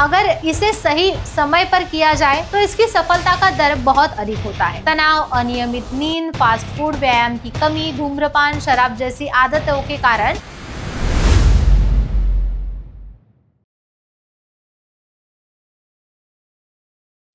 अगर इसे सही समय पर किया जाए तो इसकी सफलता का दर बहुत अधिक होता है। तनाव, अनियमित नींद, फास्ट फूड, व्यायाम की कमी, धूम्रपान, शराब जैसी आदतों के कारण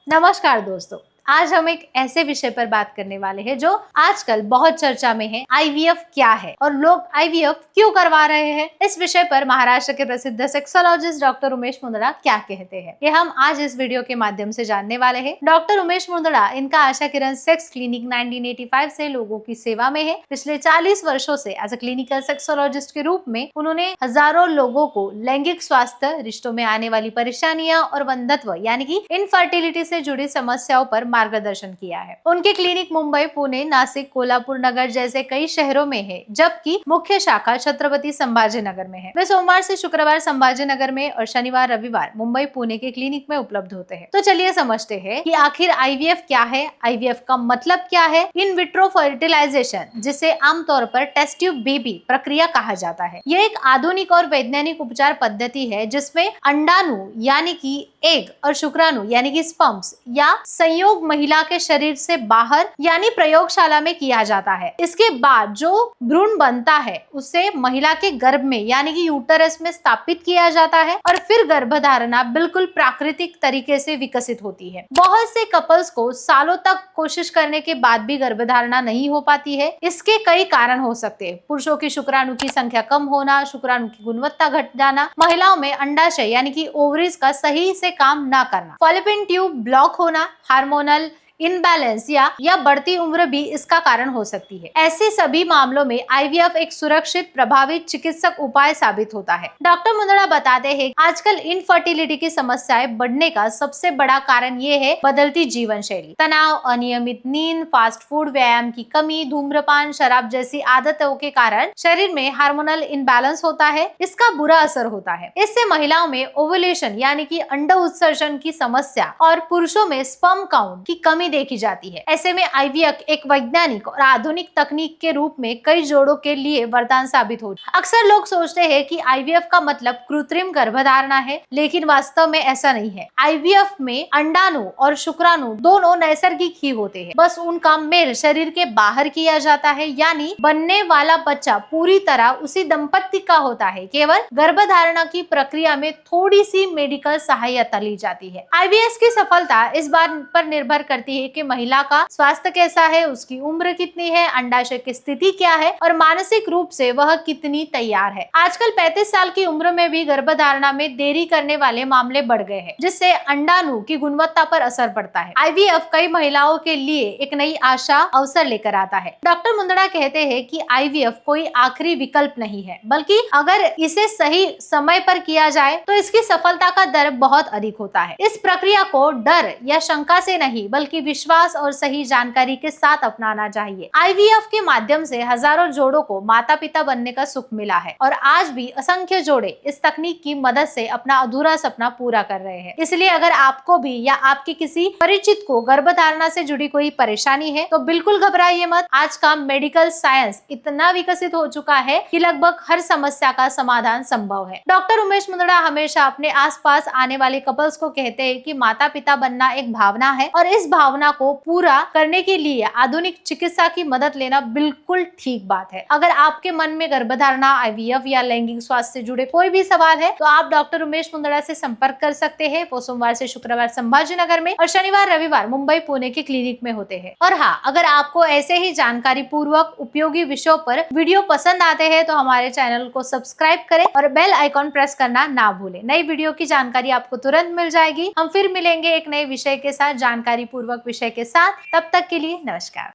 नमस्कार दोस्तों, आज हम एक ऐसे विषय पर बात करने वाले हैं जो आजकल बहुत चर्चा में है। आईवीएफ क्या है और लोग आईवीएफ क्यों करवा रहे हैं? इस विषय पर महाराष्ट्र के प्रसिद्ध सेक्सोलॉजिस्ट डॉक्टर उमेश मुंदड़ा क्या कहते हैं, ये हम आज इस वीडियो के माध्यम से जानने वाले हैं। डॉक्टर उमेश मुंदड़ा, इनका आशा किरण सेक्स क्लिनिक 1985 से लोगों की सेवा में है। पिछले 40 वर्षों से एज ए क्लिनिकल सेक्सोलॉजिस्ट के रूप में उन्होंने हजारों लोगों को लैंगिक स्वास्थ्य, रिश्तों में आने वाली परेशानियां और वंध्यत्व यानी कि इनफर्टिलिटी से जुड़ी समस्याओं पर मार्गदर्शन किया है। उनकी क्लिनिक मुंबई, पुणे, नासिक, कोल्हापुर नगर जैसे कई शहरों में है, जबकि मुख्य शाखा छत्रपति संभाजी नगर में है। वे सोमवार से शुक्रवार संभाजी नगर में और शनिवार रविवार मुंबई, पुणे के क्लिनिक में उपलब्ध होते हैं। तो चलिए समझते हैं कि आखिर आईवीएफ क्या है, आईवीएफ का मतलब क्या है। इन विट्रो फर्टिलाइजेशन, जिसे आमतौर पर टेस्ट ट्यूब बेबी प्रक्रिया कहा जाता है, यह एक आधुनिक और वैज्ञानिक उपचार पद्धति है जिसमें अंडाणु यानी कि एग और शुक्राणु यानी कि स्पर्म्स या संयोग महिला के शरीर से बाहर यानी प्रयोगशाला में किया जाता है। इसके बाद जो भ्रूण बनता है उसे महिला के गर्भ में यानी कि यूटरस में स्थापित किया जाता है और फिर गर्भधारणा बिल्कुल प्राकृतिक तरीके से विकसित होती है। बहुत से कपल्स को सालों तक कोशिश करने के बाद भी गर्भधारणा नहीं हो पाती है। इसके कई कारण हो सकते हैं। पुरुषों की शुक्राणु की संख्या कम होना, शुक्राणु की गुणवत्ता घट जाना, महिलाओं में अंडाशय यानी कि ओवरीज का सही से काम न करना, फॉलोपियन ट्यूब ब्लॉक होना, हार्मोनल इनबैलेंस या बढ़ती उम्र भी इसका कारण हो सकती है। ऐसे सभी मामलों में आईवीएफ एक सुरक्षित, प्रभावी चिकित्सक उपाय साबित होता है। डॉक्टर मुंदड़ा बताते हैं, आजकल इनफर्टिलिटी की समस्याएं बढ़ने का सबसे बड़ा कारण ये है बदलती जीवन शैली। तनाव, अनियमित नींद, फास्ट फूड, व्यायाम की कमी, धूम्रपान, शराब जैसी आदतों के कारण शरीर में हार्मोनल इनबैलेंस होता है। इसका बुरा असर होता है। इससे महिलाओं में ओवुलेशन यानी कि अंड उत्सर्जन की समस्या और पुरुषों में स्पर्म काउंट की कमी देखी जाती है। ऐसे में आईवीएफ एक वैज्ञानिक और आधुनिक तकनीक के रूप में कई जोड़ों के लिए वरदान साबित हो। अक्सर लोग सोचते हैं कि आईवीएफ का मतलब कृत्रिम गर्भधारणा है, लेकिन वास्तव में ऐसा नहीं है। आईवीएफ में अंडाणु और शुक्राणु दोनों नैसर्गिक ही होते हैं, बस उनका मेल शरीर के बाहर किया जाता है, यानी बनने वाला बच्चा पूरी तरह उसी दंपति का होता है। केवल गर्भधारणा की प्रक्रिया में थोड़ी सी मेडिकल सहायता ली जाती है। आईवीएफ की सफलता इस बात पर निर्भर करती है कि महिला का स्वास्थ्य कैसा है, उसकी उम्र कितनी है, अंडाशय की स्थिति क्या है और मानसिक रूप से वह कितनी तैयार है। आजकल 35 साल की उम्र में भी गर्भधारणा में देरी करने वाले मामले बढ़ गए हैं, जिससे अंडाणु की गुणवत्ता पर असर पड़ता है। आईवीएफ कई महिलाओं के लिए एक नई आशा, अवसर लेकर आता है। डॉक्टर मुंदड़ा कहते हैं कि आईवीएफ कोई आखिरी विकल्प नहीं है, बल्कि अगर इसे सही समय पर किया जाए तो इसकी सफलता का दर बहुत अधिक होता है। इस प्रक्रिया को डर या शंका से नहीं, बल्कि विश्वास और सही जानकारी के साथ अपनाना चाहिए। आईवीएफ के माध्यम से हजारों जोड़ों को माता पिता बनने का सुख मिला है और आज भी असंख्य जोड़े इस तकनीक की मदद से अपना अधूरा सपना पूरा कर रहे हैं। इसलिए अगर आपको भी या आपके किसी परिचित को गर्भधारणा से जुड़ी कोई परेशानी है तो बिल्कुल घबराइए मत। आज का मेडिकल साइंस इतना विकसित हो चुका है कि लगभग हर समस्या का समाधान संभव है। डॉक्टर उमेश मुंदड़ा हमेशा अपने आसपास आने वाले कपल्स को कहते हैं कि माता पिता बनना एक भावना है और इस भावना को पूरा करने के लिए आधुनिक चिकित्सा की मदद लेना बिल्कुल ठीक बात है। अगर आपके मन में गर्भधारणा, आईवीएफ या लैंगिक स्वास्थ्य से जुड़े कोई भी सवाल है तो आप डॉक्टर उमेश मुंदड़ा से संपर्क कर सकते हैं। वो सोमवार से शुक्रवार संभाजी नगर में और शनिवार रविवार मुंबई, पुणे के क्लिनिक में होते हैं। और हाँ, अगर आपको ऐसे ही जानकारी पूर्वक उपयोगी विषयों पर वीडियो पसंद आते हैं तो हमारे चैनल को सब्सक्राइब करें और बेल आइकॉन प्रेस करना ना भूलें। नई वीडियो की जानकारी आपको तुरंत मिल जाएगी। हम फिर मिलेंगे एक नए विषय के साथ, जानकारी पूर्वक विषय के साथ। तब तक के लिए नमस्कार।